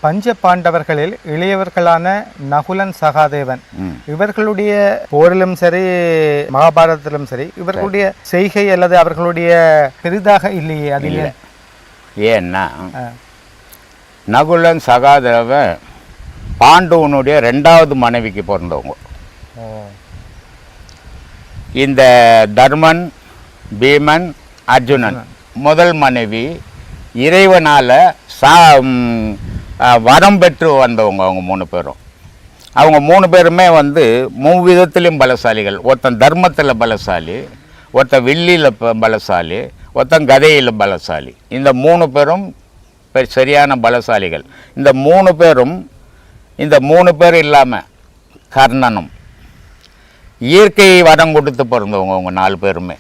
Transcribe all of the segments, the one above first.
பஞ்ச பாண்டவர்களில் இளையவர்களான நகுலன் சகாதேவன் இவர்களுடைய போரிலும் சரி மகாபாரதத்திலும் சரி இவர்களுடைய செய்கை அல்லது அவர்களுடைய பெரிதாக இல்லையே அது இல்லை. ஏன்னா நகுலன் சகாதேவன் பாண்டவனுடைய 2வது மனைவிக்கு பிறந்தவங்க. இந்த தர்மன் பீமன் அர்ஜுனன் முதல் மனைவி இறைவனால் வரம் பெற்று வந்தவங்க. அவங்க 3 பேரும் அவங்க 3 பேருமே வந்து 3 விதத்திலையும் பலசாலிகள். ஒருத்தன் தர்மத்தில் பலசாலி, ஒருத்தன் வில்லியில் பலசாலி, ஒருத்தன் கதையில் பலசாலி. இந்த 3 பேரும் சரியான பலசாலிகள். இந்த 3 பேர் இல்லாமல் கர்ணனும் இயற்கை வரம் கொடுத்து பிறந்தவங்க அவங்க 4 பேருமே.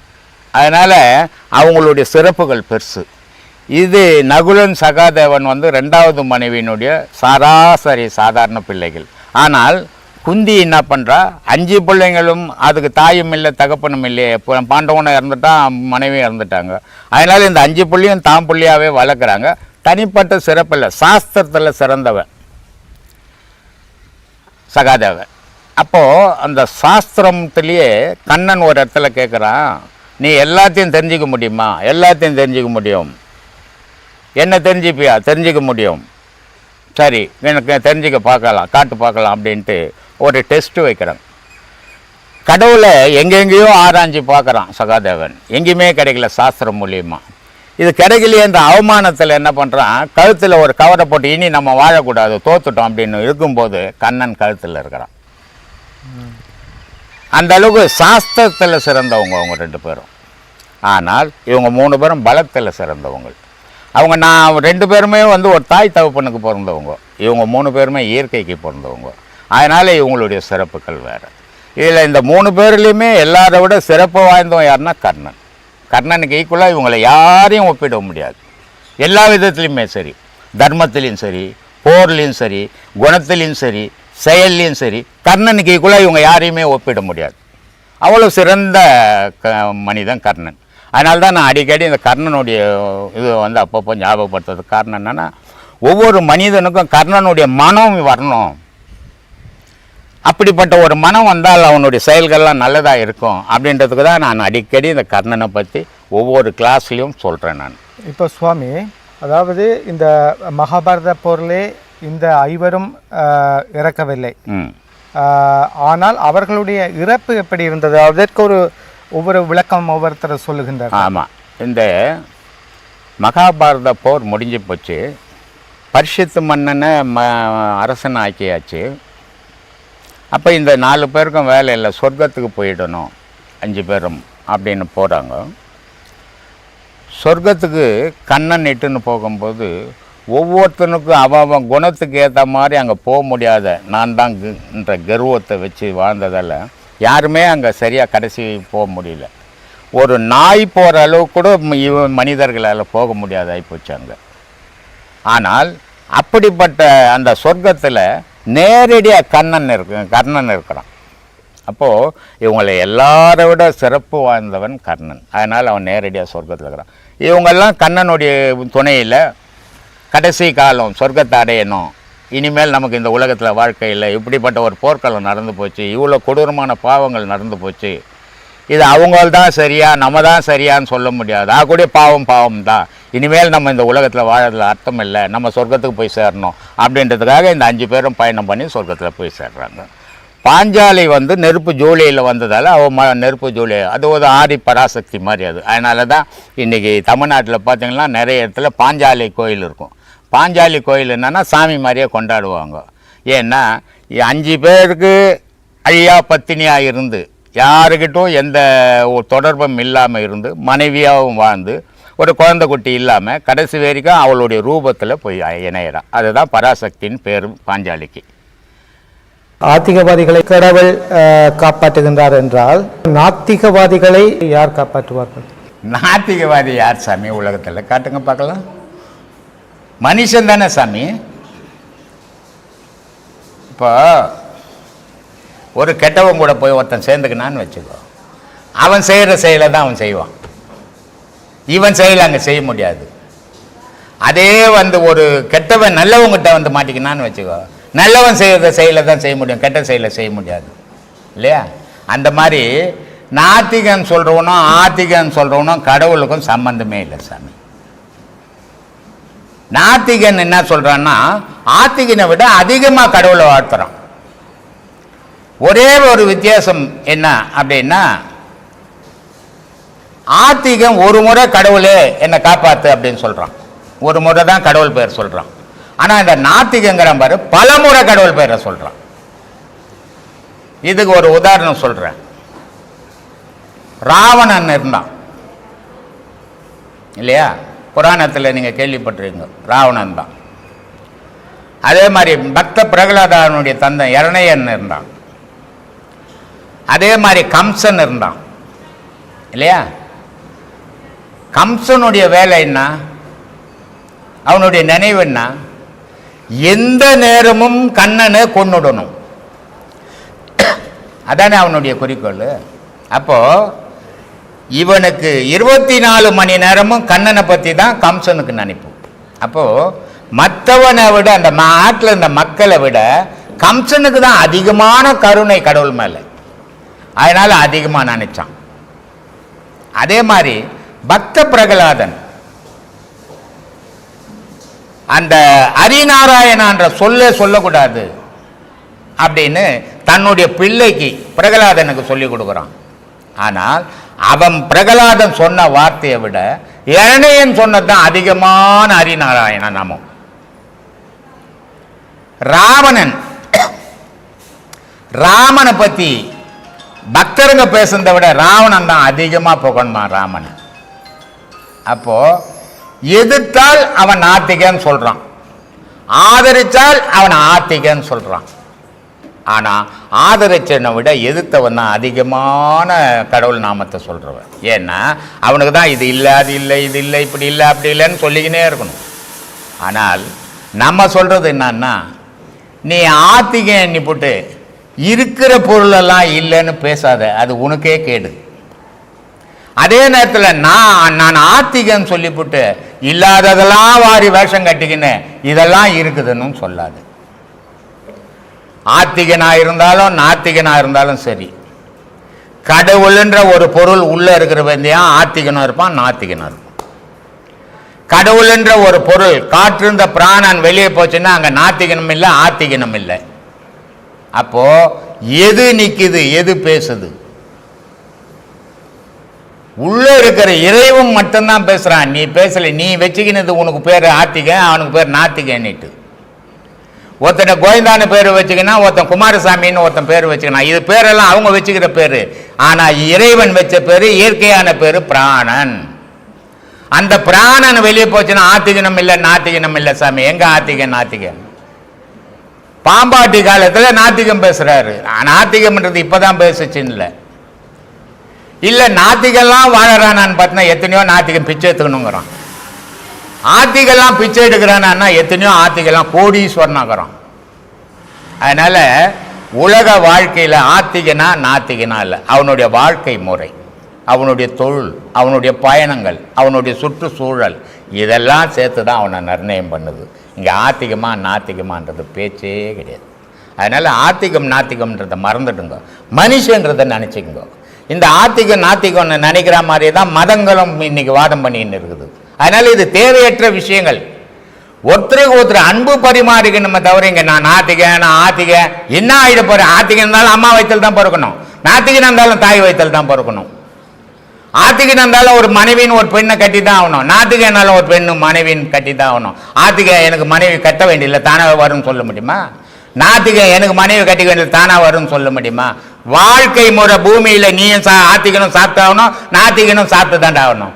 அதனால் அவங்களுடைய சிறப்புகள் பெருசு. இது நகுலன் சகாதேவன் வந்து 2வது மனைவியினுடைய சராசரி சாதாரண பிள்ளைகள். ஆனால் குந்தி என்ன பண்ணுறா, 5 பிள்ளைங்களும் அதுக்கு தாயும் இல்லை தகப்பனும் இல்லையே. இப்போ பாண்டவனை இறந்துட்டான், மனைவி இறந்துட்டாங்க. அதனால் இந்த 5 பிள்ளையும் தாம் பிள்ளையாகவே வளர்க்குறாங்க. தனிப்பட்ட சிறப்பில்லை, சாஸ்திரத்தில் சிறந்தவன் சகாதேவன். அப்போது அந்த சாஸ்திரத்துலேயே கண்ணன் ஒரு இடத்துல கேட்குறான், நீ எல்லாத்தையும் தெரிஞ்சிக்க முடியுமா? எல்லாத்தையும் தெரிஞ்சிக்க முடியும். என்ன தெரிஞ்சுப்பியா? தெரிஞ்சிக்க முடியும். சரி, எனக்கு தெரிஞ்சிக்க பார்க்கலாம், காட்டு பார்க்கலாம் அப்படின்ட்டு ஒரு டெஸ்ட்டு வைக்கிறாங்க. கடவுளை எங்கெங்கேயோ ஆராய்ச்சி பார்க்குறான் சகாதேவன், எங்கேயுமே கிடைக்கல சாஸ்திரம் மூலியமாக. இது கிடைக்கலையே என்ற அவமானத்தில் என்ன பண்ணுறான், கழுத்தில் ஒரு கவரை போட்டு இனி நம்ம வாழக்கூடாது, தோத்துட்டோம் அப்படின்னு இருக்கும்போது கண்ணன் கழுத்தில் இருக்கிறான். அந்த அளவுக்கு சாஸ்திரத்தில் சிறந்தவங்க அவங்க 2 பேரும். ஆனால் இவங்க 3 பேரும் பலத்தில் சிறந்தவங்க. அவங்க நான் 2 பேருமே வந்து ஒரு தாய் தகப்பனுக்கு பிறந்தவங்க. இவங்க 3 பேருமே இயற்கைக்கு பிறந்தவங்க. அதனால் இவங்களுடைய சிறப்புகள் வேறு. இதில் இந்த 3 பேர்லேயுமே எல்லாரை விட சிறப்பு வாய்ந்தவன் யாருன்னா கர்ணன். கர்ணனுக்கு ஈக்குவலாக இவங்களை யாரையும் ஒப்பிட முடியாது. எல்லா விதத்துலையுமே சரி, தர்மத்திலையும் சரி, போர்லேயும் சரி, குணத்திலையும் சரி, செயல்லையும் சரி, கர்ணனுக்கு ஈக்குவலாக இவங்க யாரையுமே ஒப்பிட முடியாது. அவ்வளோ சிறந்த மனிதன் கர்ணன். அதனால தான் நான் அடிக்கடி இந்த கர்ணனுடைய இது வந்து அப்பப்போ ஞாபகப்படுத்துறதுக்கு காரணம் என்னென்னா, ஒவ்வொரு மனிதனுக்கும் கர்ணனுடைய மனம் வரணும். அப்படிப்பட்ட ஒரு மனம் வந்தால் அவனுடைய செயல்கள்லாம் நல்லதாக இருக்கும் அப்படின்றதுக்கு தான் நான் அடிக்கடி இந்த கர்ணனை பற்றி ஒவ்வொரு கிளாஸ்லேயும் சொல்கிறேன் நான். இப்போ சுவாமி, அதாவது இந்த மகாபாரத போரிலே இந்த 5 இறக்கவில்லை. ஆனால் அவர்களுடைய இறப்பு எப்படி இருந்தது? அதற்கு ஒவ்வொரு விளக்கம் ஒவ்வொருத்தர் சொல்லுகின்றார். ஆமாம், இந்த மகாபாரத போர் முடிஞ்சு போச்சு. பரிஷத்து மன்னனை அரசன் ஆக்கியாச்சு. அப்போ இந்த 4 பேருக்கும் வேலை இல்லை, சொர்க்கத்துக்கு போயிடணும் 5 பேரும் அப்படின்னு போகிறாங்க. சொர்க்கத்துக்கு கண்ணன் இட்டுன்னு போகும்போது ஒவ்வொருத்தனுக்கும் அவன் குணத்துக்கு ஏற்ற மாதிரி அங்கே போக முடியாத நான் தான்ன்ற கர்வத்தை வச்சு வாழ்ந்ததால் யாருமே அங்கே சரியாக கடைசி போக முடியல. ஒரு நாய் போகிற அளவு கூட மனிதர்களால் போக முடியாத ஆகிப்போச்சு அங்கே. ஆனால் அப்படிப்பட்ட அந்த சொர்க்கத்தில் நேரடியாக கர்ணன் இருக்கிறான். அப்போது இவங்களை எல்லாரை விட சிறப்பு வாய்ந்தவன் கர்ணன். அதனால் அவன் நேரடியாக சொர்க்கத்தில் இருக்கிறான். இவங்கெல்லாம் கண்ணனுடைய துணையில் கடைசி காலம் சொர்க்கத்தை அடையணும், இனிமேல் நமக்கு இந்த உலகத்தில் வாழ்க்கை இல்லை, இப்படிப்பட்ட ஒரு போர்க்களம் நடந்து போச்சு, இவ்வளோ கொடூரமான பாவங்கள் நடந்து போச்சு, இது அவங்கள் தான் சரியா நம்ம தான் சரியான்னு சொல்ல முடியாது, ஆகக்கூடிய பாவம் தான், இனிமேல் நம்ம இந்த உலகத்தில் வாழறதுல அர்த்தம் இல்லை, நம்ம சொர்க்கத்துக்கு போய் சேரணும் அப்படின்றதுக்காக இந்த 5 பேரும் பயணம் பண்ணி சொர்க்கத்தில் போய் சேர்றாங்க. பாஞ்சாலி வந்து நெருப்பு ஜூலியில் வந்ததால் அவள் நெருப்பு ஜூலி, அது ஒரு ஆதி பராசக்தி மாதிரி அது. அதனால தான் இன்றைக்கி தமிழ்நாட்டில் பார்த்திங்கன்னா நிறைய இடத்துல பாஞ்சாலி கோயில் இருக்கும். பாஞ்சாலி கோயில் என்னென்னா சாமி மாதிரியே கொண்டாடுவாங்க. ஏன்னா 5 பேருக்கு அழியா பத்தினியாக இருந்து யாருக்கிட்டும் எந்த தொடர்பும் இல்லாமல் இருந்து மனைவியாகவும் வாழ்ந்து ஒரு குழந்தை குட்டி இல்லாமல் கடைசி வரைக்கும் அவளுடைய ரூபத்தில் போய் இணையிறான். அதுதான் பராசக்தின்னு பேரும் பாஞ்சாலிக்கு. ஆத்திகவாதிகளை கடவுள் காப்பாற்றுகின்றார் என்றால் நாத்திகவாதிகளை யார் காப்பாற்றுவார்கள்? நாத்திகவாதி யார் சாமி உலகத்தில்? காட்டுங்க பார்க்கலாம். மனுஷன் தானே சாமி. இப்போ ஒரு கெட்டவன் கூட போய் ஒருத்தன் சேர்ந்துக்கினான்னு வச்சுக்கோ, அவன் செய்கிற செயலை தான் அவன் செய்வான், இவன் செயலை அங்கே செய்ய முடியாது. அதே வந்து ஒரு கெட்டவன் நல்லவங்கிட்ட வந்து மாட்டிக்கினான்னு வச்சுக்கோ, நல்லவன் செய்யறத செயலை தான் செய்ய முடியும், கெட்ட செயலை செய்ய முடியாது இல்லையா? அந்த மாதிரி நாத்திகன் சொல்றவனும் ஆத்திகன் சொல்றவனும் கடவுளுக்கும் சம்பந்தமே இல்லை சாமி. நாத்திகன் என்ன சொல்றான்னா ஆத்திகனை விட அதிகமாக கடவுளை வாழ்த்துறான். ஒரே ஒரு வித்தியாசம் என்ன அப்படின்னா, ஆத்திகன் ஒரு முறை கடவுளே என்னை காப்பாத்து அப்படின்னு சொல்றான், ஒரு முறை தான் கடவுள் பெயர் சொல்றான். ஆனா இந்த நாத்திகங்கிற பாரு பல முறை கடவுள் பெயரை சொல்றான். இதுக்கு ஒரு உதாரணம் சொல்றேன். ராவணன் இருந்தான் இல்லையா? புராணத்தில் நீங்க கேள்விப்பட்டிருக்கீங்க, ராவணன் தான். அதே மாதிரி பக்த பிரகலாதனுடைய தந்தை இரணையன் இருந்தான். அதே மாதிரி கம்சன் இருந்தான் இல்லையா? கம்சனுடைய வேலை என்ன, அவனுடைய நினைவு என்ன, எந்த நேரமும் கண்ணனை கொன்னுடணும், அதானே அவனுடைய குறிக்கோள். அப்போ இவனுக்கு 24 மணி நேரமும் கண்ணனை பற்றி தான் கம்சனுக்கு நினைப்பு. அப்போ மற்றவனை விட அந்த நாட்டில் இருந்த மக்களை விட கம்சனுக்கு தான் அதிகமான கருணை கடவுள் மேலே, அதனால அதிகமாக நினைச்சான். அதே மாதிரி பக்த பிரகலாதன் அந்த ஹரிநாராயணன்ற சொல்ல சொல்லக்கூடாது அப்படின்னு தன்னுடைய பிள்ளைக்கு பிரகலாதனுக்கு சொல்லி கொடுக்குறான். ஆனால் அவன் பிரகலாதன் சொன்ன வார்த்தையை விட இரணையன் சொன்னதுதான் அதிகமான ஹரிநாராயண நாமம். ராமனை பத்தி பக்தருங்க பேசுறதை விட ராவணன் தான் அதிகமா புகழ்மா ராமன். அப்போ எதிர்த்தால் அவன் நாத்திகன்னு சொல்றான், ஆதரிச்சால் அவன் ஆத்திகன்னு சொல்றான். ஆனா ஆதரிச்சனை விட எதிர்த்தவன் தான் அதிகமான கடவுள் நாமத்தை சொல்றவன். ஏன்னா அவனுக்கு தான் இது இல்லை, அது இல்லை, இது இல்லை, இப்படி இல்லை, அப்படி இல்லைன்னு சொல்லிக்கினே இருக்கணும். ஆனால் நம்ம சொல்றது என்னன்னா, நீ ஆத்திக எண்ணி போட்டு இருக்கிற பொருளெல்லாம் இல்லைன்னு பேசாத, அது உனக்கே கேடு. அதே நேரத்தில் நான் ஆத்திகன்னு சொல்லிவிட்டு இல்லாததெல்லாம் வாரி வேஷம் கட்டிக்கின்னு இதெல்லாம் இருக்குதுன்னு சொல்லாது. ஆத்திகனா இருந்தாலும் நாத்திகனா இருந்தாலும் சரி, கடவுள்ன்ற ஒரு பொருள் உள்ள இருக்கிற வேண்டியா ஆத்திகனும் இருப்பான், நாத்திகனும் இருப்பான். கடவுள்ன்ற ஒரு பொருள் காற்றிருந்த பிராணன் வெளியே போச்சுன்னா அங்க நாத்திகனும் இல்லை, ஆத்திகனும் இல்லை. அப்போ எது நிக்குது, எது பேசுது? உள்ள இருக்கிற இறைவன் மட்டும்தான் பேசுறான், நீ பேசல. நீ வச்சுக்கினது உனக்கு பேர் ஆத்திகன், அவனுக்கு பேர் நாத்திகன்னுட்டு. ஒருத்தனை கோயந்தான பேர் வச்சுக்கினா, ஒருத்தன் குமாரசாமின்னு ஒருத்தன் பேர் வச்சுக்கணும். இது பேரெல்லாம் அவங்க வச்சுக்கிற பேரு. ஆனா இறைவன் வச்ச பேரு, இயற்கையான பேரு பிராணன். அந்த பிராணன் வெளியே போச்சுன்னா ஆத்திகனம் இல்லை, நாத்திகனம் இல்லை சாமி. எங்க ஆத்திகன்? நாத்திகன் பாம்பாட்டி காலத்துல நாத்திகம் பேசுறாரு. நாத்திகம்ன்றது இப்பதான் பேசுச்சுன்னு இல்ல. நாத்திகெல்லாம் வாழறானான்னு பார்த்தீங்கன்னா எத்தனையோ நாத்திகம் பிச்சை எடுத்துக்கணுங்கிறான். ஆத்திகெல்லாம் பிச்சை எடுக்கிறானா எத்தனையோ ஆத்திகெல்லாம் கோடீஸ்வரனாகிறான். அதனால உலக வாழ்க்கையில ஆத்திகனா நாத்திகனா இல்லை, அவனுடைய வாழ்க்கை முறை, அவனுடைய தொழில், அவனுடைய பயணங்கள், அவனுடைய சுற்றுச்சூழல், இதெல்லாம் சேர்த்து தான் அவனை நிர்ணயம் பண்ணுது. இங்கே ஆத்திகமா நாத்திகமான்றது பேச்சே கிடையாது. அதனால ஆத்திகம் நாத்திகம்ன்றதை மறந்துடுங்க, மனுஷன்றதை நினைச்சுக்கோங்க. இந்த ஆத்திகம் நாத்திகம் நினைக்கிற மாதிரி தான் மதங்களும் இன்னைக்கு வாதம் பண்ணின்னு இருக்குது. அதனால இது தேவையற்ற விஷயங்கள். ஒருத்தருக்கு ஒருத்தர் அன்பு பரிமாறிக்கணுமே தவிர இங்க நான் நாத்திகன், நான் ஆத்திகன் என்ன ஆயிட போறேன்? ஆத்திகன் இருந்தாலும் அம்மா வயிற்றில் தான் பிறக்கணும், நாத்திகன் இருந்தாலும் தாய் வயிற்றில் தான் பிறக்கணும். ஆத்திகன் இருந்தாலும் ஒரு மனைவின்னு ஒரு பெண்ணை கட்டி தான் ஆகணும், நாத்திகனாலும் ஒரு பெண்ணு மனைவின்னு கட்டி தான் ஆகணும். ஆத்திகன் எனக்கு மனைவி கட்ட வேண்டியதில்லை, தானாக வரும்னு சொல்ல முடியுமா? நாத்திகன் எனக்கு மனைவி கட்டிக்க வேண்டியது தானா வரும்னு சொல்ல முடியுமா? வாழ்க்கை முறை பூமியில நீயும் ஆத்திகனும் சாப்பிட்டாகணும், நாத்திகனும் சாப்பிட்டு தாண்டா ஆகணும்.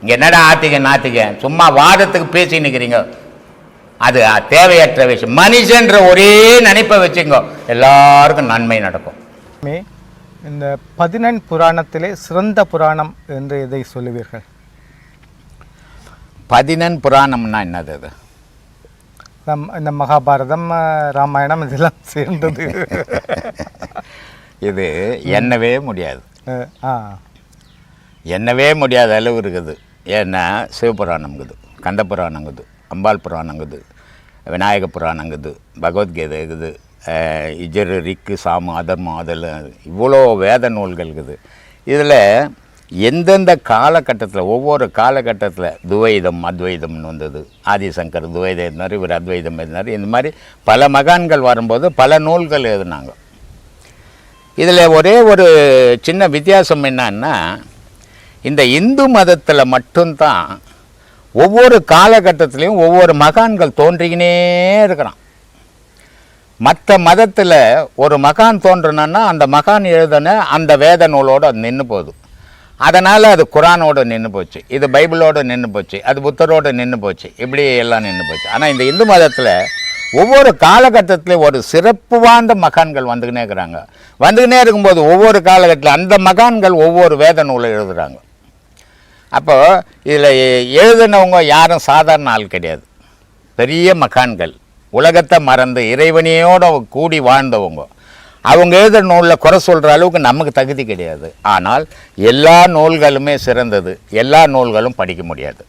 இங்க என்னடா ஆத்திகன் நாத்திகன் சும்மா வாதத்துக்கு பேசி நிற்கிறீங்க, அது தேவையற்ற விஷயம். மனுஷன்ற ஒரே நினைப்பை வச்சுங்க, எல்லாருக்கும் நன்மை நடக்கும். இந்த 14 புராணத்திலே சிறந்த புராணம் என்று எதை சொல்லுவீர்கள்? 14 புராணம்னா என்னது? அது இந்த மகாபாரதம், ராமாயணம் இதெல்லாம் சேர்ந்தது. இது எண்ணவே முடியாது, எண்ணவே முடியாத அளவு இருக்குது. ஏன்னா சிவபுராணம் இருக்குது, கந்த புராணம் இருக்குது, அம்பாள் புராணங்குது, விநாயக புராணங்குது, பகவத்கீதை இருக்குது, இஜரு ரிக்கு சாமு அதர்மம், அதில் இவ்வளோ வேத நூல்கள் இருக்குது. இதில் எந்தெந்த காலகட்டத்தில் ஒவ்வொரு காலகட்டத்தில் துவைதம் அத்வைதம்னு வந்தது. ஆதிசங்கர் துவைதம் எழுதினார், இவர் அத்வைதம் எழுதினார். இந்த மாதிரி பல மகான்கள் வரும்போது பல நூல்கள் எழுதினாங்க. இதில் ஒரே ஒரு சின்ன வித்தியாசம் என்னன்னா, இந்த இந்து மதத்தில் மட்டும்தான் ஒவ்வொரு காலகட்டத்திலையும் ஒவ்வொரு மகான்கள் தோன்றிக்கினே இருக்கிறான். மற்ற மதத்தில் ஒரு மகான் தோன்றுனா அந்த மகான் எழுதின அந்த வேத நூலோடு அது நின்று போகுது. அதனால் அது குரானோடு நின்று போச்சு, இது பைபிளோடு நின்று போச்சு, அது புத்தரோடு நின்று போச்சு, இப்படி எல்லாம் நின்று போச்சு. ஆனால் இந்த இந்து மதத்தில் ஒவ்வொரு காலகட்டத்திலையும் ஒரு சிறப்பு வாய்ந்த மகான்கள் வந்துக்கினே இருக்கிறாங்க. வந்துக்கினே இருக்கும்போது ஒவ்வொரு காலகட்டத்தில் அந்த மகான்கள் ஒவ்வொரு வேத நூலை எழுதுகிறாங்க. அப்போ இதில் எழுதினவங்க யாரும் சாதாரண ஆள் கிடையாது, பெரிய மகான்கள், உலகத்தை மறந்து இறைவனையோடு கூடி வாழ்ந்தவங்க. அவங்க எழுதுகிற நூலில் குறை சொல்கிற அளவுக்கு நமக்கு தகுதி கிடையாது. ஆனால் எல்லா நூல்களுமே சிறந்தது, எல்லா நூல்களும் படிக்க முடியாது.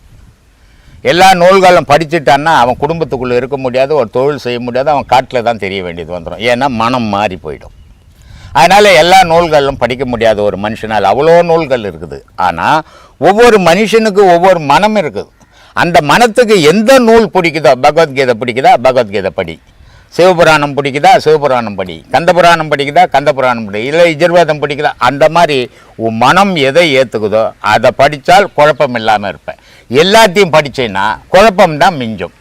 எல்லா நூல்களும் படிச்சுட்டான்னா அவன் குடும்பத்துக்குள்ளே இருக்க முடியாது, ஒரு தொழில் செய்ய முடியாது, அவன் காட்டில் தான் தெரிய வேண்டியது வந்துடும். ஏன்னா மனம் மாறி போயிடும். அதனால் எல்லா நூல்களும் படிக்க முடியாது ஒரு மனுஷனால். அவ்வளோ நூல்கள் இருக்குது. ஆனால் ஒவ்வொரு மனுஷனுக்கு ஒவ்வொரு மனம் இருக்குது. அந்த மனத்துக்கு எந்த நூல் பிடிக்குதோ, பகவத்கீதை பிடிக்குதா பகவத்கீதை படி, சிவபுராணம் பிடிக்குதா சிவபுராணம் படி, கந்தபுராணம் படிக்குதா கந்தபுராணம் படி, இல்லை யஜுர்வேதம் பிடிக்குதா, அந்த மாதிரி உன் மனம் எதை ஏற்றுக்குதோ அதை படித்தால் குழப்பம் இல்லாமல் இருப்பேன். எல்லாத்தையும் படித்தேன்னா குழப்பம்தான் மிஞ்சும்.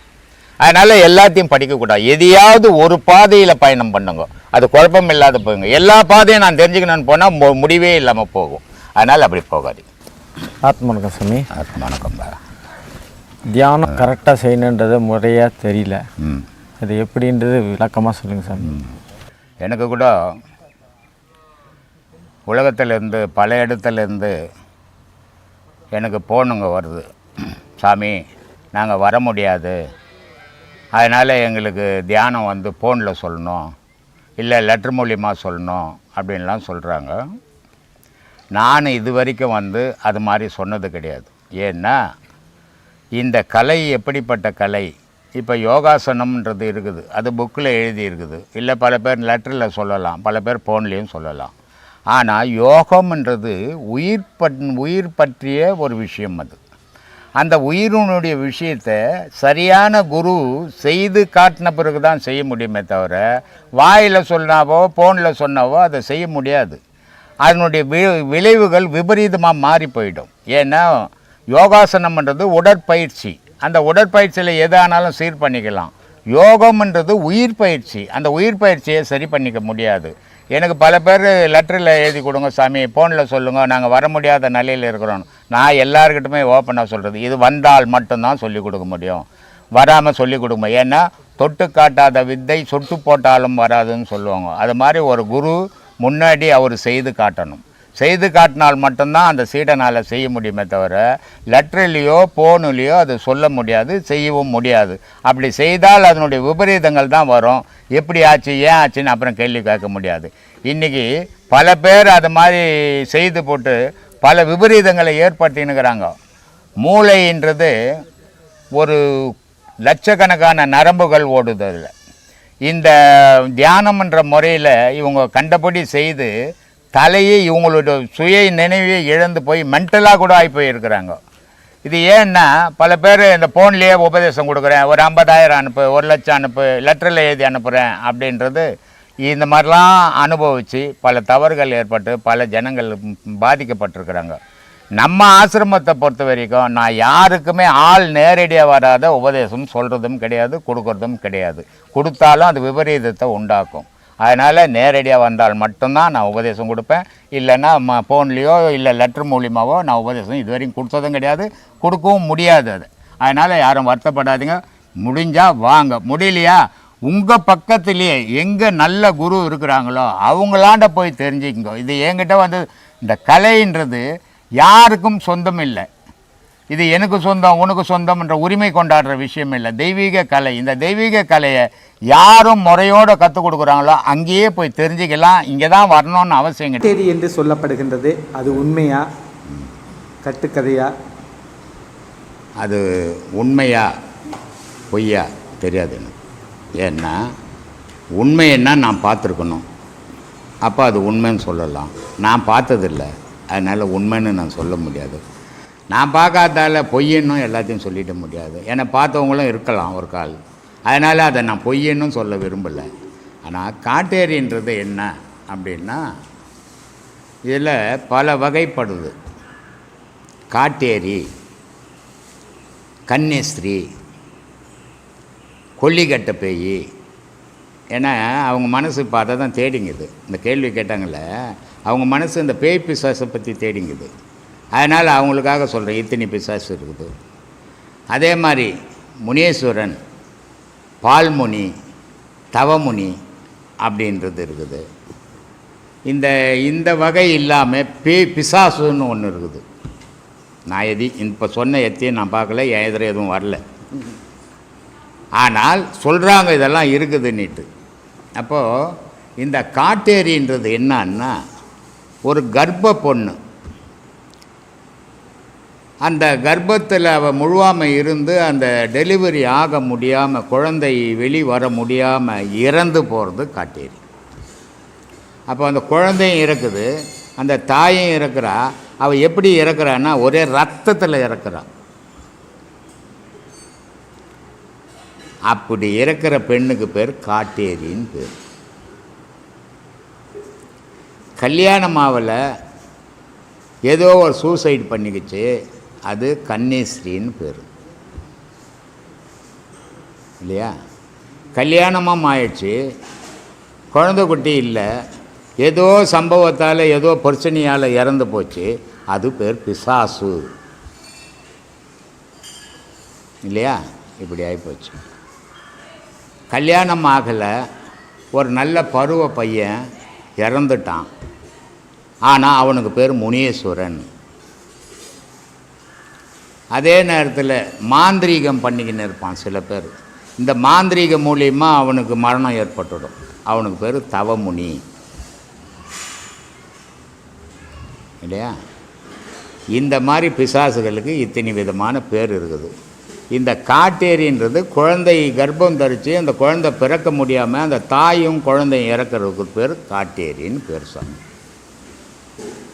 அதனால் எல்லாத்தையும் படிக்கக்கூடாது. எதையாவது ஒரு பாதையில் பயணம் பண்ணுங்க, அது குழப்பம் இல்லாத போகுங்க. எல்லா பாதையும் நான் தெரிஞ்சுக்கணும்னு போனால் முடிவே இல்லாமல் போகும். அதனால் அப்படி போகாது. ஆத்மவணக்கம் சாமி. ஆத்மவணக்கம்பா. தியானம் கரெக்டாக செய்யணுன்றது முறையாக தெரியல, அது எப்படின்றது விளக்கமாக சொல்லுங்கள் சாமி. எனக்கு கூட உலகத்திலேருந்து பல இடத்துலேருந்து எனக்கு போனுங்க வருது, சாமி நாங்கள் வர முடியாது, அதனால் எங்களுக்கு தியானம் வந்து ஃபோனில் சொல்லணும், இல்லை லெட்ரு மூலியமாக சொல்லணும் அப்படின்லாம் சொல்கிறாங்க. நான் இது வரைக்கும் வந்து அது மாதிரி சொன்னது கிடையாது. ஏன்னா இந்த கலை எப்படிப்பட்ட கலை, இப்போ யோகாசனம்ன்றது இருக்குது, அது புக்கில் எழுதி இருக்குது, இல்லை பல பேர் லெட்டரில் சொல்லலாம், பல பேர் ஃபோன்லேயும் சொல்லலாம். ஆனால் யோகம்ன்றது உயிர் பற்றிய ஒரு விஷயம். அது அந்த உயிரினுடைய விஷயத்தை சரியான குரு செய்து காட்டின பிறகு தான் செய்ய முடியுமே தவிர வாயில் சொன்னாவோ ஃபோனில் சொன்னாவோ அதை செய்ய முடியாது. அதனுடைய விளைவுகள் விபரீதமாக மாறி போயிடும். ஏன்னா யோகாசனம்ன்றது உடற்பயிற்சி, அந்த உடற்பயிற்சியில் எது ஆனாலும் சீர் பண்ணிக்கலாம். யோகம்ன்றது உயிர் பயிற்சி, அந்த உயிர் பயிற்சியை சரி பண்ணிக்க முடியாது. எனக்கு பல பேர் லெட்டரில் எழுதி கொடுங்க சாமி, ஃபோனில் சொல்லுங்கள், நாங்கள் வர முடியாத நிலையில் இருக்கிறோம். நான் எல்லாருக்கிட்டுமே ஓப்பனாக சொல்கிறது, இது வந்தால் மட்டும்தான் சொல்லிக் கொடுக்க முடியும், வராமல் சொல்லிக் கொடுக்க முடியும். ஏன்னா தொட்டு காட்டாத வித்தை சொட்டு போட்டாலும் வராதுன்னு சொல்லுவாங்க. அது மாதிரி ஒரு குரு முன்னாடி அவர் செய்து காட்டணும். செய்து காட்டினால் மட்டும்தான் அந்த சீடனால் செய்ய முடியுமே தவிர லெட்டர்லேயோ ஃபோனுலேயோ அது சொல்ல முடியாது, செய்யவும் முடியாது. அப்படி செய்தால் அதனுடைய விபரீதங்கள் தான் வரும். எப்படி ஆச்சு ஏன் ஆச்சுன்னு அப்புறம் கேள்வி கேட்க முடியாது. இன்றைக்கி பல பேர் அது மாதிரி செய்து போட்டு பல விபரீதங்களை ஏற்படுத்தினுக்கிறாங்க. மூளைன்றது ஒரு லட்சக்கணக்கான நரம்புகள் ஓடுது. அதில் இந்த தியானம்ன்ற முறையில் இவங்க கண்டபடி செய்து தலையை இவங்களோட சுய நினைவை இழந்து போய் மென்டலாக கூட ஆகி போயிருக்கிறாங்க. இது ஏன்னா பல பேர் இந்த ஃபோன்லேயே உபதேசம் கொடுக்குறேன், ஒரு 50,000 அனுப்பு, 1,00,000 அனுப்பு, லெட்டரில் எழுதி அனுப்புகிறேன் அப்படின்றது, இந்த மாதிரிலாம் அனுபவித்து பல தவறுகள் ஏற்பட்டு பல ஜனங்கள் பாதிக்கப்பட்டிருக்கிறாங்க. நம்ம ஆசிரமத்தை பொறுத்த வரைக்கும் நான் யாருக்குமே ஆள் நேரடியாக வராத உபதேசம் சொல்கிறதும் கிடையாது, கொடுக்குறதும் கிடையாது. கொடுத்தாலும் அது விபரீதத்தை உண்டாக்கும். அதனால் நேரடியாக வந்தால் மட்டும்தான் நான் உபதேசம் கொடுப்பேன். இல்லைன்னா ஃபோன்லேயோ இல்லை லெட்டர் மூலியமாவோ நான் உபதேசம் இது வரைக்கும் கொடுத்ததும் கிடையாது, கொடுக்கவும் முடியாது. அது அதனால் யாரும் வருத்தப்படாதீங்க. முடிஞ்சால் வாங்க, முடியலையா உங்கள் பக்கத்துலேயே எங்கே நல்ல குரு இருக்கிறாங்களோ அவங்களாண்ட போய் தெரிஞ்சுக்கங்க. இது என்கிட்ட வந்து இந்த கலைன்றது யாருக்கும் சொந்தம் இல்லை, இது எனக்கு சொந்தம் உனக்கு சொந்தம்ன்ற உரிமை கொண்டாடுற விஷயம் இல்லை. தெய்வீக கலை, இந்த தெய்வீக கலையை யாரும் முறையோடு கற்றுக் கொடுக்குறாங்களோ அங்கேயே போய் தெரிஞ்சுக்கலாம். இங்கே தான் வரணும்னு அவசியம் கிடையாது. தேதி என்று சொல்லப்படுகின்றது, அது உண்மையா கட்டுக்கதையா? அது உண்மையா பொய்யா தெரியாது எனக்கு. ஏன்னா உண்மை என்ன நான் பார்த்துருக்கணும், அப்போ அது உண்மைன்னு சொல்லலாம். நான் பார்த்ததில்லை, அதனால் உண்மைன்னு நான் சொல்ல முடியாது. நான் பார்க்காதால பொய்யன்னும் எல்லாத்தையும் சொல்லிட முடியாது. என்னை பார்த்தவங்களும் இருக்கலாம் ஒரு கால், அதனால் அதை நான் பொய்யன்னும் சொல்ல விரும்பலை. ஆனால் காட்டேரின்றது என்ன அப்படின்னா, இதில் பல வகைப்படுது. காட்டேரி, கன்னிஸ்திரீ, கொல்லிக்கட்ட பேய். ஏன்னா அவங்க மனசு இப்போ அதை தான் தேடிங்குது. இந்த கேள்வி கேட்டாங்களே, அவங்க மனசு இந்த பேய் பிசாசை பற்றி தேடிங்குது. அதனால் அவங்களுக்காக சொல்கிறேன், இத்தனை பிசாசு இருக்குது. அதே மாதிரி முனீஸ்வரன், பால்முனி, தவமுனி அப்படின்றது இருக்குது. இந்த வகை இல்லாமல் பிசாசுன்னு ஒன்று இருக்குது. நான் இப்போ சொன்ன எத்தையும் நான் பார்க்கல, என் எதிர எதுவும் வரல. ஆனால் சொல்கிறாங்க இதெல்லாம் இருக்குதுன்னுட்டு. அப்போது இந்த காட்டேரின்றது என்னன்னா, ஒரு கர்ப்ப பொண்ணு அந்த கர்ப்பத்தில் அவள் முழுவாமல் இருந்து அந்த டெலிவரி ஆக முடியாமல், குழந்தை வெளி வர முடியாமல் இறந்து போகிறது காட்டேரி. அப்போ அந்த குழந்தையும் இறக்குது, அந்த தாயும் இறக்குறா. அவள் எப்படி இறக்குறான்னா, ஒரே ரத்தத்தில் இறக்குறான். அப்படி இறக்குற பெண்ணுக்கு பேர் காட்டேரின்னு பேர். கல்யாணமாவில் ஏதோ ஒரு சூசைட் பண்ணிக்கிச்சு, அது கன்னிஸ்திரீன்னு பேர் இல்லையா? கல்யாணமும் ஆயிடுச்சு, குழந்தை குட்டி இல்லை, ஏதோ சம்பவத்தால் ஏதோ பிரச்சனையால் இறந்து போச்சு, அது பேர் பிசாசு இல்லையா? இப்படி ஆகிப்போச்சு. கல்யாணம் ஆகலை, ஒரு நல்ல பருவ பையன் இறந்துட்டான், ஆனால் அவனுக்கு பேர் முனீஸ்வரன். அதே நேரத்தில் மாந்திரீகம் பண்ணிக்கின்னு இருப்பான் சில பேர். இந்த மாந்திரீகம் மூலியமாக அவனுக்கு மரணம் ஏற்பட்டுடும், அவனுக்கு பேர் தவமுனி இல்லையா? இந்த மாதிரி பிசாசுகளுக்கு இத்தனை விதமான பேர் இருக்குது. இந்த காட்டேரின்றது குழந்தை கர்ப்பம் தரித்து அந்த குழந்தை பிறக்க முடியாமல் அந்த தாயும் குழந்தையும் இறக்கிறதுக்கு பேர் காட்டேரின்னு பேர் சொன்னாங்க.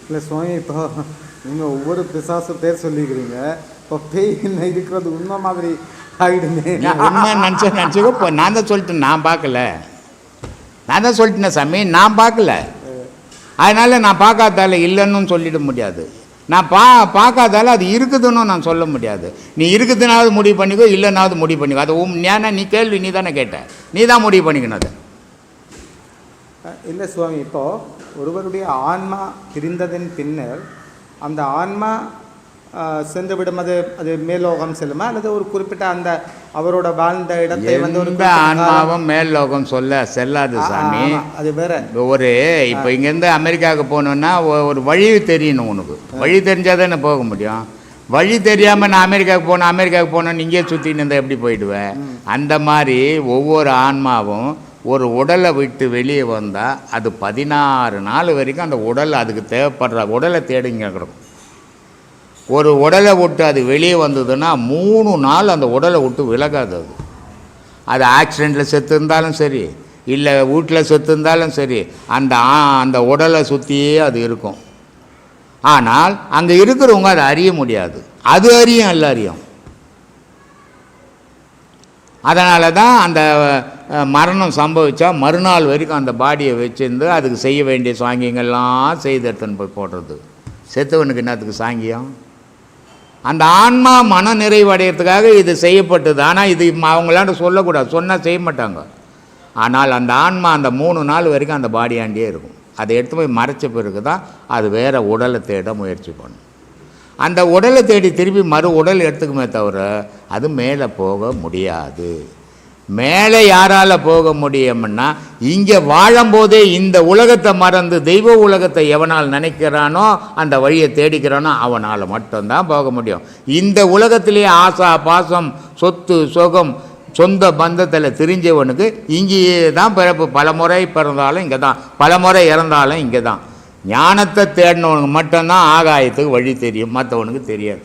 இல்லை சுவாமி, இப்போ நீங்கள் ஒவ்வொரு பிசாசு பேர் சொல்லிக்கிறீங்க. இப்போ பேய் இருக்கிறது உண்மை மாதிரி ஆகிடுமே. உண்மை நினச்சிக்கோ. இப்போ நான் தான் சொல்லிட்டேன், நான் பார்க்கல. நான் தான் சொல்லிட்டேன் சாமி, நான் பார்க்கல. அதனால் நான் பார்க்காதால இல்லைன்னு சொல்லிட முடியாது. நான் பார்க்காதால அது இருக்குதுன்னு நான் சொல்ல முடியாது. நீ இருக்குதுனாவது முடிவு பண்ணிக்கோ, இல்லைனாவது முடிவு பண்ணிக்கோ. அது ஏன்னா நீ கேள்வி நீ தானே கேட்ட, நீ தான் முடிவு பண்ணிக்கணும் அதை. இல்லை சுவாமி, இப்போது ஒருவருடைய ஆன்மா பிரிந்ததன் பின்னர் அந்த ஆன்மா சென்றுவிடும், அது மேலோகம் செல்லுமா அல்லது ஒரு குறிப்பிட்ட அந்த அவரோட வாழ்ந்த இடத்தை வந்து ஒரு ஆன்மாவும் மேல்லோகம் செல்லாது சாமி. அது வேற. ஒரு இப்போ இங்கேருந்து அமெரிக்காவுக்கு போகணுன்னா ஒரு வழி தெரியணும். உனக்கு வழி தெரிஞ்சால் தானே போக முடியும். வழி தெரியாமல் நான் அமெரிக்காவுக்கு போனோன்னு இங்கேயே சுற்றின்னு இருந்தால் எப்படி போயிடுவேன்? அந்த மாதிரி ஒவ்வொரு ஆன்மாவும் ஒரு உடலை விட்டு வெளியே வந்தால் அது 16 நாள் வரைக்கும் அந்த உடல் அதுக்கு தேவைப்படுற உடலை தேடிங்க கிடக்கும். ஒரு உடலை விட்டு அது வெளியே வந்ததுன்னா 3 நாள் அந்த உடலை விட்டு விலகாது. அது ஆக்சிடெண்ட்டில் செத்து இருந்தாலும் சரி, இல்லை வீட்டில் செத்து இருந்தாலும் சரி, அந்த உடலை சுற்றியே அது இருக்கும். ஆனால் அங்கே இருக்கிறவங்க அதை அறிய முடியாது, அது அறியும், எல்லாம் அறியும். அதனால தான் அந்த மரணம் சம்பவித்தா மறுநாள் வரைக்கும் அந்த பாடியை வச்சுருந்து அதுக்கு செய்ய வேண்டிய சாங்கியங்கள்லாம் செய்து எடுத்துன்னு போய் போடுறது. செத்தவனுக்கு என்னத்துக்கு சாங்கியம்? அந்த ஆன்மா மன நிறைவடைகிறதுக்காக இது செய்யப்பட்டது. ஆனால் இது அவங்களாண்ட சொல்லக்கூடாது, சொன்னால் செய்ய மாட்டாங்க. ஆனால் அந்த ஆன்மா அந்த 3 நாள் வரைக்கும் அந்த பாடியாண்டியே இருக்கும். அதை எடுத்து போய் மறைச்ச பிறகு தான் அது வேறு உடலை தேட முயற்சி பண்ணும். அந்த உடலை தேடி திருப்பி மறு உடல் எடுத்துக்குமே தவிர அது மேலே போக முடியாது. மேலே யாரால் போக முடியும்னா, இங்கே வாழும்போதே இந்த உலகத்தை மறந்து தெய்வ உலகத்தை எவனால் நினைக்கிறானோ அந்த வழியை தேடிக்கிறானோ அவனால் மட்டும்தான் போக முடியும். இந்த உலகத்திலேயே ஆசா பாசம் சொத்து சுகம் சொந்த பந்தத்தில் தெரிஞ்சவனுக்கு இங்கேயே தான் பிறப்பு. பல முறை பிறந்தாலும் இங்கே தான், பல முறை இறந்தாலும் இங்கே தான். ஞானத்தை தேடினவனுக்கு மட்டும்தான் ஆகாயத்துக்கு வழி தெரியும், மற்றவனுக்கு தெரியாது.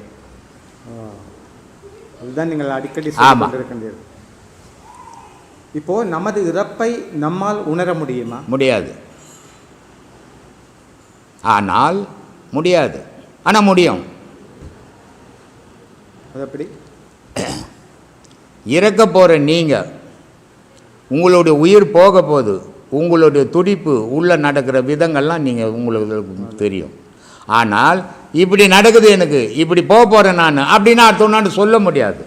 அதுதான் நீங்கள் அடிக்கடி ஆமாம். இப்போது நமது இறப்பை நம்மால் உணர முடியுமா? முடியாது. ஆனால் முடியாது, ஆனால் முடியும். அது எப்படி? இறக்க போகிற நீங்கள், உங்களுடைய உயிர் போக போகுது, உங்களுடைய துடிப்பு உள்ளே நடக்கிற விதங்கள்லாம் நீங்கள் உங்களுக்கு தெரியும். ஆனால் இப்படி நடக்குது, எனக்கு இப்படி போக போகிறேன் நான் அப்படின்னா அடுத்த சொல்ல முடியாது.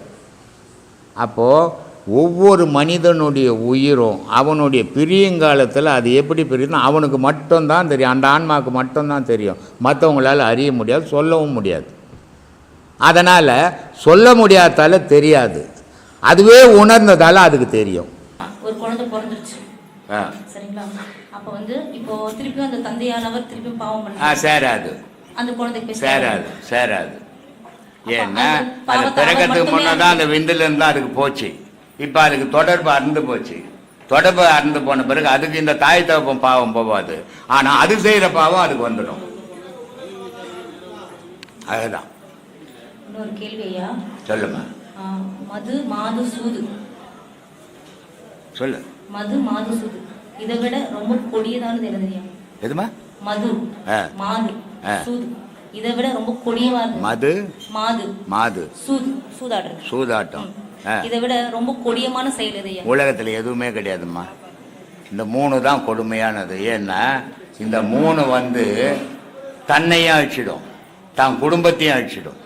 அப்போது ஒவ்வொரு மனிதனுடைய உயிரும் அவனுடைய பிரியுங்காலத்தில் அது எப்படி பிரியுதுன்னு அவனுக்கு மட்டும்தான் தெரியும், அந்த ஆன்மாவுக்கு மட்டும்தான் தெரியும். மற்றவங்களால் அறிய முடியாது, சொல்லவும் முடியாது. அதனால் சொல்ல முடியாதால தெரியாது, அதுவே உணர்ந்ததால் அதுக்கு தெரியும். ஒரு குழந்தை பிறந்துருச்சு, சரிங்களா? அப்போ வந்து இப்போ திருப்பி அந்த தந்தையானவர் திருப்பி பாவம் பண்ண சேராது, அந்த குழந்தைக்கு சேராது, சேராது. ஏன்னா அது பிறக்கிறதுக்கு முன்னதான் அந்த விந்துலேருந்து தான் அதுக்கு போச்சு. இப்போ அதுக்கு தொடர்பு அறுந்து போச்சு. தொடர்பு அறுந்து போன பிறகு அதுக்கு இந்த தாய் தகப்பன் பாவம் போகாது, ஆனால் அது செய்கிற பாவம் அதுக்கு வந்துடும். அதுதான். இன்னொரு கேள்வி ஐயா. சொல்லுமா. மது மாது சூது. சொல்லு. மது மாது சூது இதை விட ரொம்ப கொடியதானது என்னது? எதுமா? மது மாது சூது இதை விட ரொம்ப கொடியவாது. மது மாது மாது சூது சூதாட்டம். சூதாட்டம் இதை விட ரொம்ப கொடியமான செயல் எதையா? உலகத்தில் எதுவுமே கிடையாதும்மா. இந்த 3 தான் கொடுமையானது. ஏன்னா இந்த 3 வந்து தன்னையும் அழிச்சிடும், தான் குடும்பத்தையும் அழிச்சிடும்.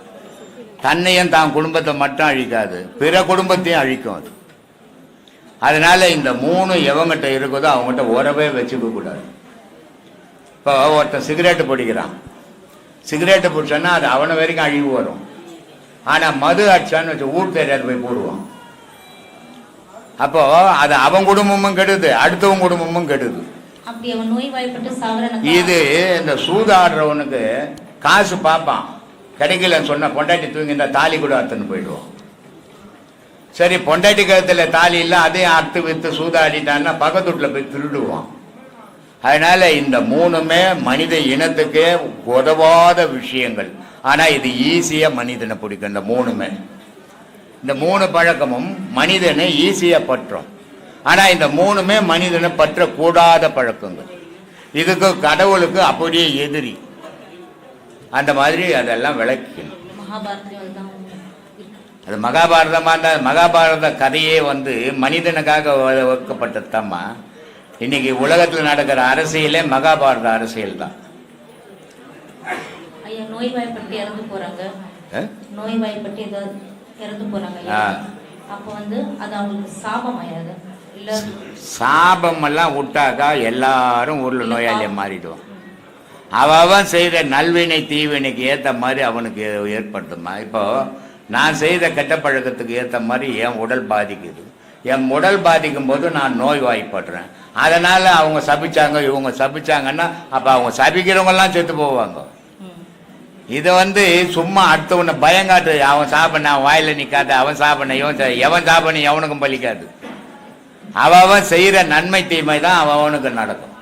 தன்னையும் தான் குடும்பத்தை மட்டும் அழிக்காது, பிற குடும்பத்தையும் அழிக்கும் அது. அதனால இந்த 3 எவங்கிட்ட இருக்குதோ அவங்ககிட்ட உறவே வச்சுக்க கூடாது. இப்போ ஒருத்தன் சிகரெட்டு பிடிக்கிறான், சிகரெட்டு பிடிச்சோன்னா அது அவனை வரைக்கும் அழிவு வரும். ஆனால் மது அடிச்சான்னு வச்சு ஊர் தெரியாது போய் போடுவான். அப்போ அது அவன் குடும்பமும் கெடுது, அடுத்தவன் குடும்பமும் கெடுது. இது இந்த சூதாடுறவனுக்கு காசு பார்ப்பான், கிடைக்கலன்னு சொன்ன பொண்டாட்டி தூங்கி இந்த தாலி கூட அறுத்துன்னு போயிடுவான். சரி, பொண்டாட்டி கழுத்துல தாலி இல்லை, அதையும் அறுத்து வித்து சூதாடிட்டான்னா பக்கத்து வீட்டில் போய் திருடுவான். அதனால இந்த 3மே மனித இனத்துக்கே உதவாத விஷயங்கள். ஆனால் இது ஈஸியாக மனிதனை பிடிக்கும். இந்த 3மே, இந்த 3 பழக்கமும் மனிதனை ஈஸியாக பற்றும். ஆனால் இந்த 3மே மனிதனை பற்றக்கூடாத பழக்கங்கள். இதுக்கு கடவுளுக்கு அப்படியே எதிரி. அந்த மாதிரி அதெல்லாம் விளக்கணும். அது மகாபாரதமாக இருந்தால் மகாபாரத கதையே வந்து மனிதனுக்காக வைக்கப்பட்டதுதாம்மா. இன்னைக்கு உலகத்தில் நடக்கிற அரசியலே மகாபாரத அரசியல் தான். நோய்வாய்ப்பட்டு இறந்து போறாங்க, நோய்வாய்ப்பட்டு இறந்து போறாங்க. அப்போ வந்து அது அவங்களுக்கு சாபம் ஆயாது இல்ல? சாபம் எல்லாம் விட்டாக்கா எல்லாரும் ஊர்ல நோயாளியை மாறிடுவான். அவன் செய்த நல்வினை தீவினைக்கு ஏற்ற மாதிரி அவனுக்கு ஏற்படுத்துமா. இப்போ நான் செய்த கெட்ட பழக்கத்துக்கு ஏற்ற மாதிரி என் உடல் பாதிக்குது. என் உடல் பாதிக்கும் போது நான் நோய்வாய்ப்படுறேன். அதனால அவங்க சபிச்சாங்க, இவங்க சபிச்சாங்கன்னா அப்ப அவங்க சபிக்கிறவங்கெல்லாம் செத்து போவாங்க. இதை வந்து சும்மா அடுத்தவனை பயங்காட்டு, அவன் சாப்பிட வாயில நிற்காது, அவன் சாப்பிட எவன் சாப்பிட எவனுக்கும் பலிக்காது. அவன் செய்கிற நன்மை தீமை தான் அவனுக்கு நடக்கும்.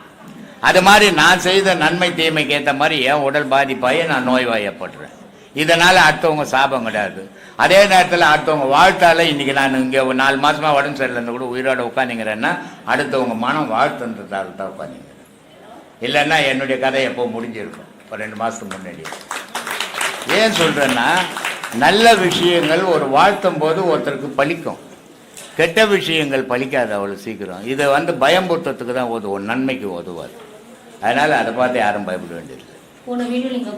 அது மாதிரி நான் செய்த நன்மை தீமைக்கு ஏற்ற மாதிரி என் உடல் பாதிப்பாயே நான் நோய்வாயப்படுறேன். இதனால் அடுத்தவங்க சாபம் கிடையாது. அதே நேரத்தில் அடுத்தவங்க வாழ்த்தால இன்னைக்கு நான் இங்கே 4 மாசமா உடம்பு சரியில்லைன்னு கூட உயிரோட உட்காந்துங்கிறேன்னா அடுத்தவங்க மனம் வாழ்த்துன்றதால தான் உட்காந்துங்கிறேன். இல்லைன்னா என்னுடைய கதை எப்போ முடிஞ்சிருக்கும், ஒரு 2 மாதத்துக்கு முன்னாடி. ஏன் சொல்கிறேன்னா, நல்ல விஷயங்கள் ஒரு வாழ்த்தும் போது ஒருத்தருக்கு பலிக்கும், கெட்ட விஷயங்கள் பலிக்காது அவ்வளோ சீக்கிரம். இதை வந்து பயம்புறுத்தத்துக்கு தான் உதவும், நன்மைக்கு உதவாது. அதனால் அதை பார்த்து யாரும் பயப்பட வேண்டியது. போன வீடியோ நீங்க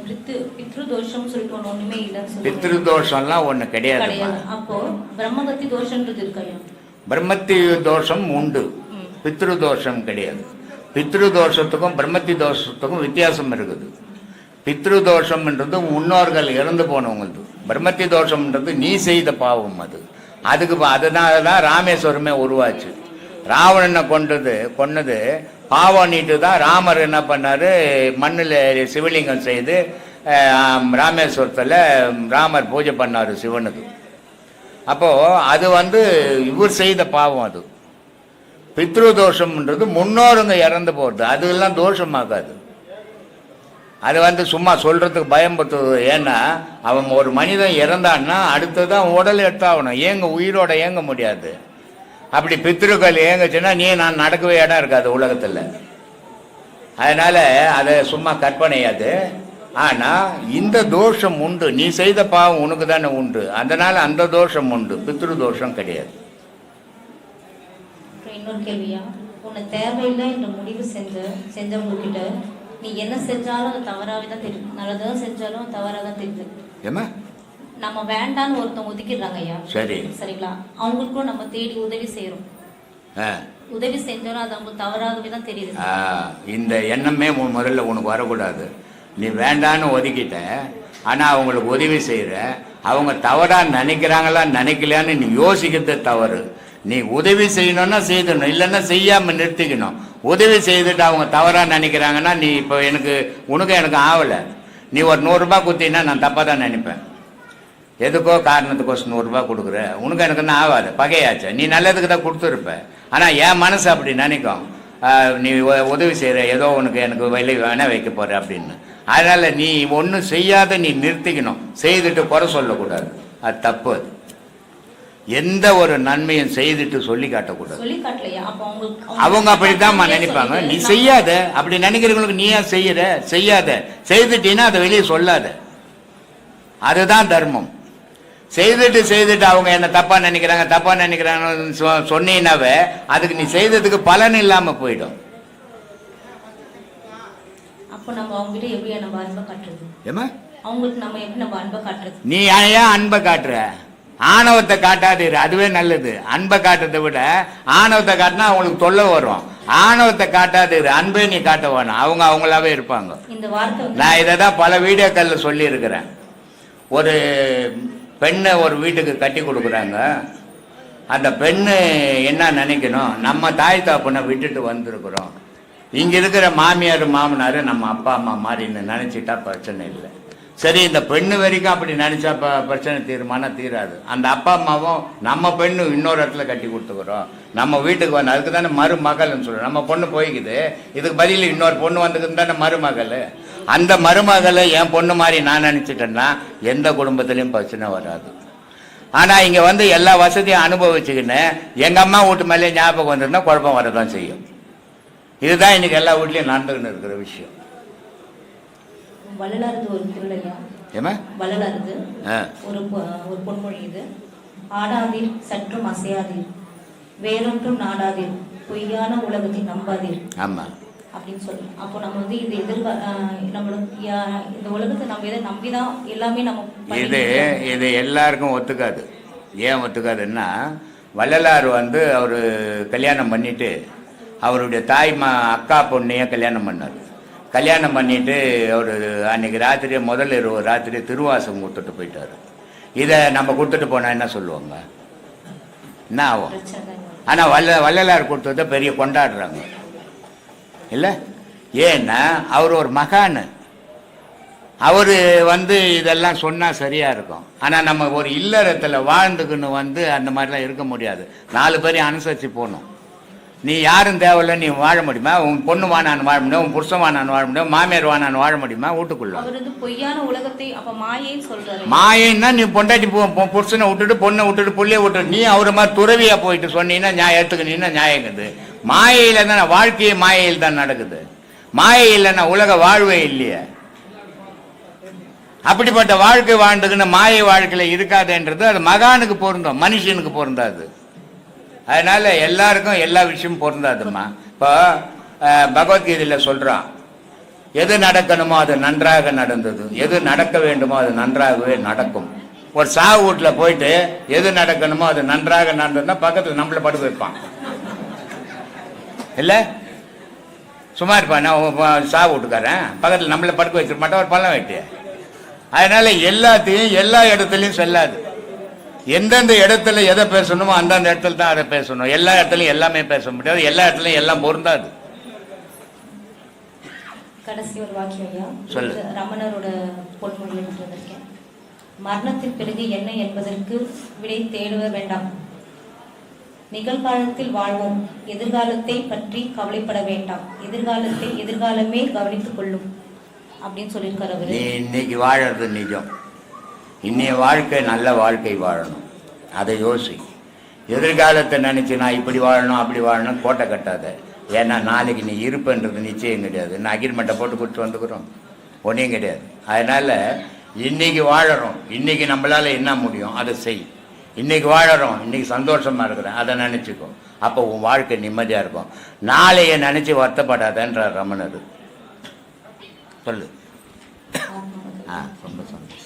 பித்ரு தோஷம் சொல்லிட்டு ஒண்ணுமே இல்லைன்னு பித்ரு தோஷம்லாம் ஒன்று கிடையாது. அப்போ பிரம்மகத்தி தோஷம்ன்றது இருக்கையா? பிரம்மத்தி தோஷம் உண்டு, பித்ரு தோஷம் கிடையாது. பித்ரு தோஷத்துக்கும் பிரம்மத்தி தோஷத்துக்கும் வித்தியாசம் இருக்குது. பித்ரு தோஷம்ன்றது முன்னோர்கள் இறந்து போனவங்களுக்கு. பிரம்மத்தி தோஷம்ன்றது நீ செய்த பாவம். அதுக்கு அதனால தான் ராமேஸ்வரமே உருவாச்சு. ராவணனை கொன்னது பாவம் நீட்டு தான். ராமர் என்ன பண்ணார், மண்ணில் சிவலிங்கம் செய்து ராமேஸ்வரத்தில் ராமர் பூஜை பண்ணார் சிவனுக்கு. அப்போது அது வந்து இவர் செய்த பாவம். அது பித்ரு தோஷம்ன்றது முன்னோருங்க இறந்து போகிறது, அதெல்லாம் தோஷமாகாது. அது வந்து சும்மா சொல்கிறதுக்கு பயன்படுத்துவது. ஏன்னா அவன் ஒரு மனிதன் இறந்தான்னா அடுத்ததான் உடல் எடுத்தாகணும், உயிரோட இயங்க முடியாது. அப்படி பித்ருக்கள் ஏங்குச்சுன்னா நான் நடக்கவே இடம் இருக்காது உலகத்தில். அதனால அதை சும்மா கற்பனையாது. ஆனால் இந்த தோஷம் உண்டு, நீ செய்த பாவம் உனக்கு தானே உண்டு, அதனால அந்த தோஷம் உண்டு, பித்ரு தோஷம் கிடையாது. இன்னொரு கேள்வியா, உன்னை தேவையில்லை என்று முடிவு செஞ்சவங்க கிட்ட நீ என்ன செஞ்சாலும் அது தவறாகவே தான் தெரியுது, நல்லதான் செஞ்சாலும் தவறாக தான் தெரியுது. ஏமா நம்ம வேண்டான்னு ஒருத்தவங்க ஒதுக்கிடுறாங்க ஐயா. சரி, சரிங்களா? அவங்களுக்கும் நம்ம தேடி உதவி செய்யறோம், உதவி செஞ்சாலும் அது அவங்களுக்கு தவறாகவே தான் தெரியுது. இந்த எண்ணமே முதல்ல உனக்கு வரக்கூடாது. நீ வேண்டான்னு ஒதுக்கிட்ட, ஆனால் அவங்களுக்கு உதவி செய்கிற, அவங்க தவறாக நினைக்கிறாங்களா நினைக்கலையான்னு நீ யோசிக்கிறது தவறு. நீ உதவி செய்யணும்னா செய்யணும், இல்லைன்னா செய்யாமல் நிறுத்திக்கணும். உதவி செய்துட்டு அவங்க தவறாக நினைக்கிறாங்கன்னா நீ இப்போ உனக்கு எனக்கு ஆகலை. நீ ஒரு 100 ரூபாய் கொடுத்தீங்கன்னா நான் தப்பாக தான் நினைப்பேன். எதுக்கோ காரணத்துக்கோசம் 100 ரூபாய் கொடுக்குற, உனக்கு எனக்குன்னு ஆகாது, பகையாச்சு. நீ நல்லதுக்கு தான் கொடுத்துருப்ப. ஆனால் என் மனசு அப்படி நினைக்கும், நீ உதவி செய்கிற, ஏதோ எனக்கு விலை வேணால் வைக்க போகிற அப்படின்னு. அதனால் நீ ஒன்றும் செய்யாத நீ நிறுத்திக்கணும், செய்துட்டு குறை சொல்லக்கூடாது, அது தப்பு. அது எந்த ஒரு நன்மையும் செய்துட்டு சொல்லி காட்டக்கூடாது. அவங்க அப்படித்தான்மா நினைப்பாங்க. நீ செய்யாத, அப்படி நினைக்கிறவங்களுக்கு நீயா செய்யாத, செய்துட்டீன்னா அதை வெளியே சொல்லாத, அதுதான் தர்மம். செய்துட்டு அவங்க என்ன தப்பா நினைக்கிறாங்க சொன்னீங்கன்னாவே அதுக்கு நீ செய்ததுக்கு பலன் இல்லாம போயிடும். அப்போ நம்ம அவங்ககிட்ட எப்படி நம்ம அன்பை காட்டுறது? ஏமா அவங்களுக்கு நம்ம எப்படி நம்ம அன்பை காட்டுறது? நீ ஏன் அன்பை காட்டுற? ஆணவத்தை காட்டாதீரு, அதுவே நல்லது. அன்பை காட்டுறதை விட ஆணவத்தை காட்டினா அவங்களுக்கு தொல்லை வரும். ஆணவத்தை காட்டாதீரு, அன்பே நீ காட்ட வேணும், அவங்க அவங்களாவே இருப்பாங்க. இந்த வார்த்தை நான் இதை தான் பல வீடியோக்கள்ல சொல்லி இருக்கிறேன். ஒரு பெண்ணை ஒரு வீட்டுக்கு கட்டி கொடுக்குறாங்க. அந்த பெண்ணு என்ன நினைக்கணும், நம்ம தாய் தாப்பனை விட்டுட்டு வந்திருக்கிறோம், இங்கே இருக்கிற மாமியார் மாமனார் நம்ம அப்பா அம்மா மாதிரின்னு நினச்சிட்டா பிரச்சனை இல்லை. சரி, இந்த பெண்ணு வரைக்கும் அப்படி நினச்சா பிரச்சனை தீராது. அந்த அப்பா அம்மாவும் நம்ம பெண்ணு இன்னொரு இடத்துல கட்டி கொடுத்துக்கிறோம், நம்ம வீட்டுக்கு வந்து, அதுக்கு தானே மருமகள்னு சொல்கிறோம். நம்ம பொண்ணு போய்க்குது, இதுக்கு பதில் இன்னொரு பொண்ணு வந்துக்குது தானே மருமகள். அந்த மருமகளை என் பொண்ணு மாதிரி நான் நினச்சிட்டேன்னா எந்த குடும்பத்துலேயும் பிரச்சனை வராது. ஆனால் இங்கே வந்து எல்லா வசதியும் அனுபவிச்சுக்கின்னு எங்கள் அம்மா வீட்டு மேலே ஞாபகம் வந்துருந்தா குழப்பம் வரதான் செய்யும். இதுதான் இன்னைக்கு எல்லா வீட்லையும் நடந்துக்கின்னு இருக்கிற விஷயம். வள்ளலாரது ஒரு திருவிழையா, வள்ளலாரது ஒரு பொன்மொழி இது: ஆடாதீர் சற்றும் அசையாதீர், வேறொன்றும் நாடாதீர், பொய்யான உலகத்தை நம்பாதீர். ஆமா அப்படின்னு சொல்லி, அப்போ நம்ம வந்து இது இந்த உலகத்தை நம்ம இதை நம்பிதான் எல்லாமே நம்ம இது எல்லாருக்கும் ஒத்துக்காது. ஏன் ஒத்துக்காதுன்னா, வள்ளலார் வந்து அவர் கல்யாணம் பண்ணிட்டு அவருடைய அக்கா பொண்ணையே கல்யாணம் பண்ணார். கல்யாணம் பண்ணிட்டு அவர் அன்னைக்கு ராத்திரி முதல் இரவு ராத்திரி திருவாசகம் கொடுத்துட்டு போயிட்டார். இதை நம்ம கொடுத்துட்டு போனால் என்ன சொல்லுவாங்க, என்ன ஆகும்? ஆனால் வள்ளலார் கொடுத்ததை பெரிய கொண்டாடுறாங்க இல்லை? ஏன்னா அவர் ஒரு மகான், அவர் வந்து இதெல்லாம் சொன்னால் சரியாக இருக்கும். ஆனால் நம்ம ஒரு இல்லறத்தில் வாழ்ந்துக்குன்னு வந்து அந்த மாதிரிலாம் இருக்க முடியாது. 4 பேரையும் அனுசரித்து போகணும். நீ யாரும் தேவையில்ல, நீ வாழ முடியுமா? உன் பொண்ணு வானான்னு வாழ முடியும், உன் புருஷன் வானான்னு வாழ முடியும், மாமியார் வானான்னு வாழ முடியுமா வீட்டுக்குள்ள? பொய்யான உலகத்தை அப்ப மாயைன்னு சொல்றாரு. மாயைன்னா நீ பொண்டாட்டி புருஷனை விட்டுட்டு பொண்ணை விட்டுட்டு புள்ளைய விட்டுட்டு நீ அவரை மாதிரி துறவியா போயிட்டு சொன்னீங்கன்னா ஏற்றுக்கினீங்கன்னா நியாயங்குது. மாயையில தானே வாழ்க்கையே மாயையில் தான் நடக்குது. மாயை இல்லைன்னா உலக வாழ்வே இல்லையே. அப்படிப்பட்ட வாழ்க்கை வாழ்ந்துக்குன்னு மாயை வாழ்க்கையில இருக்காதுன்றது அது மகானுக்கு பொருந்தும், மனுஷனுக்கு பொருந்தாது. அதனால எல்லாருக்கும் எல்லா விஷயமும் பொருந்தாதுமா. இப்போ பகவத்கீதையில் சொல்றான், எது நடக்கணுமோ அது நன்றாக நடந்தது, எது நடக்க வேண்டுமோ அது நன்றாகவே நடக்கும். ஒரு சாவு வீட்டில் போயிட்டு எது நடக்கணுமோ அது நன்றாக நடந்ததுன்னா பக்கத்தில் நம்மளை படுக்க வைப்பான் இல்லை? சும்மா இருப்பான், நான் சாவு வீட்டுக்காரன் பக்கத்தில் நம்மளை படுக்க வச்சிருக்க மாட்டேன், ஒரு பள்ளம் வெட்டி. அதனால எல்லாத்தையும் எல்லா இடத்துலையும் செல்லாது. எந்தெந்த இடத்துல எதை பேசணுமோ அந்தந்த இடத்துல தான் அதை பேசணும். எல்லா இடத்துலையும் எல்லாமே பேச முடியாது, எல்லா இடத்துலையும் எல்லாம் பொருந்தாது. கடைசி ஒரு வாக்கியம் சொல்லு. ரமணரோட பொன்மொழியை வந்திருக்கேன்: மரணத்தின் பிறகு என்ன என்பதற்கு விடை தேடுவ வேண்டாம், நிகழ்காலத்தில் வாழ்வோம், எதிர்காலத்தை பற்றி கவலைப்பட வேண்டாம், எதிர்காலத்தை எதிர்காலமே கவனித்துக் கொள்ளும் அப்படின்னு சொல்லியிருக்காரு அவரு. நீ இன்னைக்கு வாழறது நிஜம், இன்னைய வாழ்க்கை நல்ல வாழ்க்கை வாழணும், அதை யோசி. எதிர்காலத்தை நினச்சி நான் இப்படி வாழணும் அப்படி வாழணும் கோட்டை கட்டாத. ஏன்னா நாளைக்கு நீ இருப்புன்றது நிச்சயம் கிடையாது. நான் அக்ரிமெண்ட்டை போட்டு கொடுத்து வந்துக்கிறோம், ஒன்றையும் கிடையாது. அதனால் இன்றைக்கி வாழறோம், இன்றைக்கி நம்மளால் என்ன முடியும் அதை செய். இன்றைக்கி வாழறோம், இன்றைக்கி சந்தோஷமாக இருக்கிறேன், அதை நினச்சிக்கோ. அப்போ உன் வாழ்க்கை நிம்மதியாக இருக்கும். நாளைய நினச்சி வருத்தப்படாதன்றார் ரமணர். சொல்லு. ரொம்ப சந்தோஷம்.